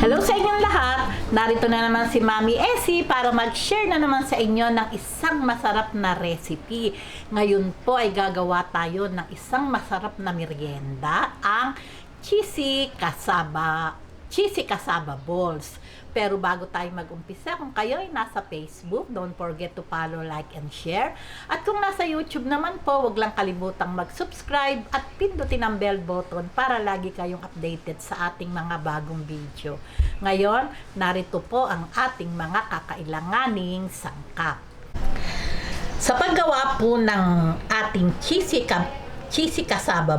Hello sa inyong lahat! Narito na naman si Mami Essie para mag-share na naman sa inyo ng isang masarap na recipe. Ngayon po ay gagawa tayo ng isang masarap na merienda, ang cheesy cassava balls. Pero bago tayo mag-umpisa, kung kayo ay nasa Facebook, don't forget to follow, like, and share. At kung nasa YouTube naman po, wag lang kalimutang mag-subscribe at pindutin ang bell button para lagi kayong updated sa ating mga bagong video. Ngayon, narito po ang ating mga kakailanganing sangkap. Sa paggawa po ng ating cheesy cassava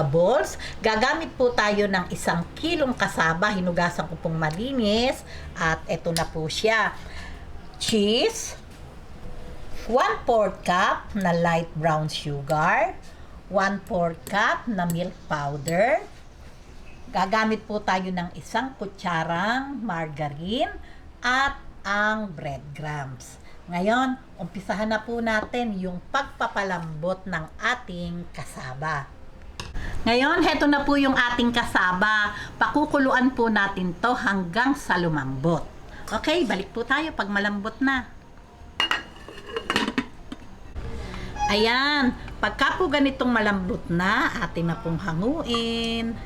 balls, gagamit po tayo ng 1 kilong cassava, hinugasan ko pong malinis, at eto na po siya. Cheese, 1/4 cup na light brown sugar, 1/4 cup na milk powder, gagamit po tayo ng 1 kutsarang margarine, at ang breadcrumbs. Ngayon, umpisahan na po natin yung pagpapalambot ng ating kasaba. Ngayon, heto na po yung ating kasaba. Pakukuluan po natin to hanggang sa lumambot. Okay, balik po tayo pag malambot na. Ayan, pagka po ganitong malambot na, atin na pong hanguin.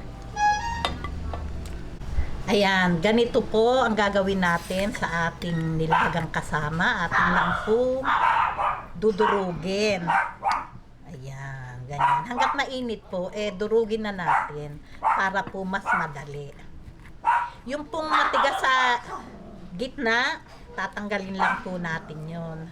Ayan, ganito po ang gagawin natin sa ating nilagang kasama. Atin lang po dudurugin. Ayan, ganyan. Hanggat mainit po, durugin na natin para po mas madali. Yung pong matigas sa gitna, tatanggalin lang po natin yun.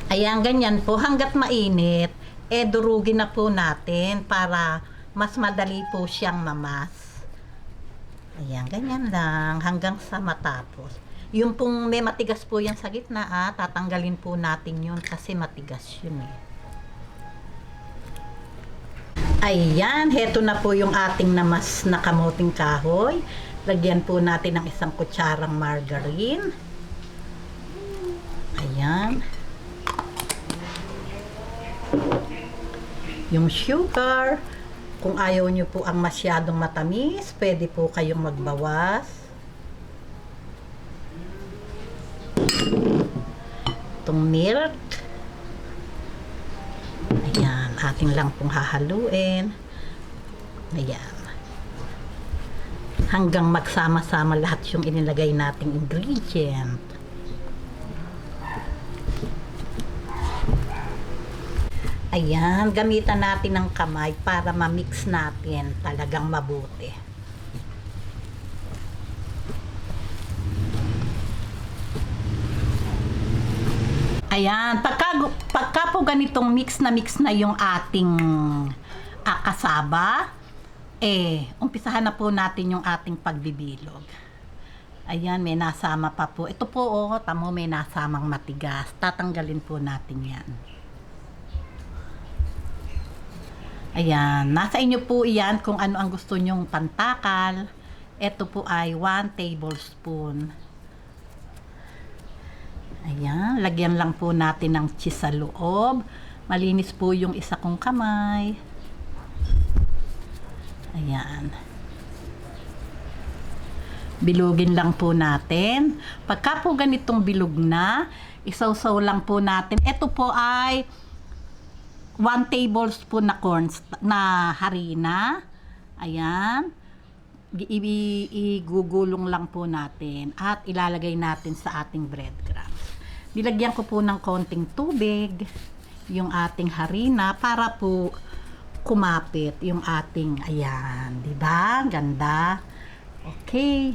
Ayan, ganyan po. Hanggat mainit, durugin na po natin para mas madali po siyang mamas. Ayan, ganyan lang hanggang sa matapos. Yung pong may matigas po yan sa gitna, tatanggalin po natin yun kasi matigas yun eh. Ayan, heto na po yung ating namas na kamuting kahoy. Lagyan po natin ng 1 kutsarang margarine. Ayan. Yung sugar, kung ayaw nyo po ang masyadong matamis, pwede po kayong magbawas. Itong milk. Ayan, ating lang pong hahaluin. Ayan. Hanggang magsama-sama lahat yung inilagay nating ingredient. Ayan, gamitan natin ng kamay para ma-mix natin talagang mabuti. Ayan, pagka po ganitong mix na yung ating kasaba, umpisahan na po natin yung ating pagbibilog. Ayan, may nasama pa po. Ito po, tamo may nasamang matigas. Tatanggalin po natin yan. Ayan, nasa inyo po iyan kung ano ang gusto nyong pantakal. Ito po ay 1 tablespoon. Ayan, lagyan lang po natin ng cheese sa loob. Malinis po yung isa kong kamay. Ayan. Bilugin lang po natin. Pagka po ganitong bilog na, isawsaw lang po natin. Ito po ay 1 tablespoon na harina. Ayan. Igugulong lang po natin at ilalagay natin sa ating breadcrumbs. Nilagyan ko po ng konting tubig yung ating harina para po kumapit yung ating, ayan, di ba? Ganda. Okay.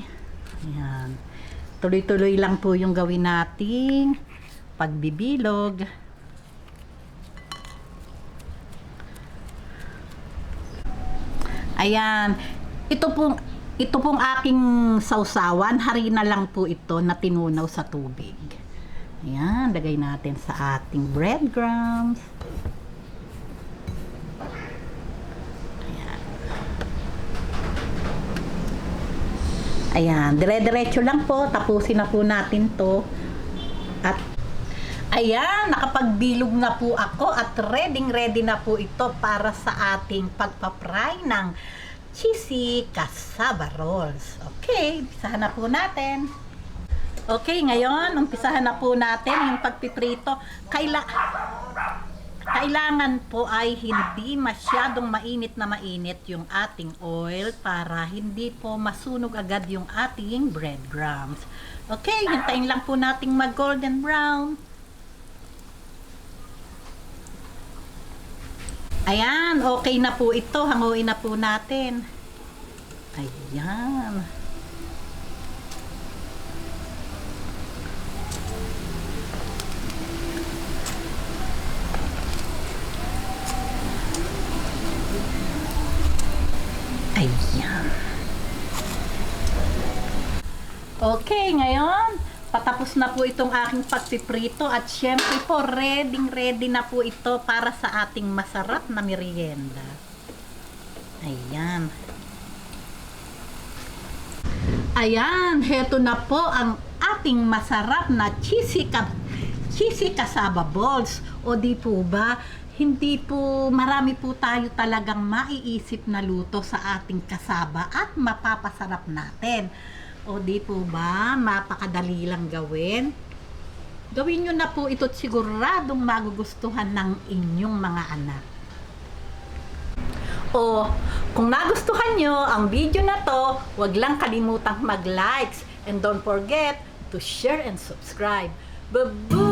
Ayan. Tuloy-tuloy lang po yung gawin nating pagbibilog. Ayan, ito pong aking sausawan, harina lang po ito na tinunaw sa tubig. Ayan, lagay natin sa ating breadcrumbs. Ayan. Ayan, dire-diretso lang po, tapusin na po natin to. At ayan, nakapagbilog na po ako at ready na po ito para sa ating pagpa-fry ng cheesy cassava rolls. Okay, umpisahan na po natin. Okay, ngayon, umpisahan na po natin yung pagpiprito. Kailangan po ay hindi masyadong mainit na mainit yung ating oil para hindi po masunog agad yung ating breadcrumbs. Okay, hintayin lang po nating mag golden brown. Ayan, okay na po ito. Hanguin na po natin. Ayan. Ayan. Okay, ngayon, patapos na po itong aking pagpiprito at syempre po, ready na po ito para sa ating masarap na merienda. Ayan. Ayan, heto na po ang ating masarap na cheesy cassava balls. O di po ba, hindi po, marami po tayo talagang maiisip na luto sa ating kasaba at mapapasarap natin. O di po ba, mapakadali lang gawin. Gawin nyo na po ito at siguradong magugustuhan ng inyong mga anak. O, kung nagustuhan nyo ang video na to, huwag lang kalimutang mag-likes and don't forget to share and subscribe. Bye-bye!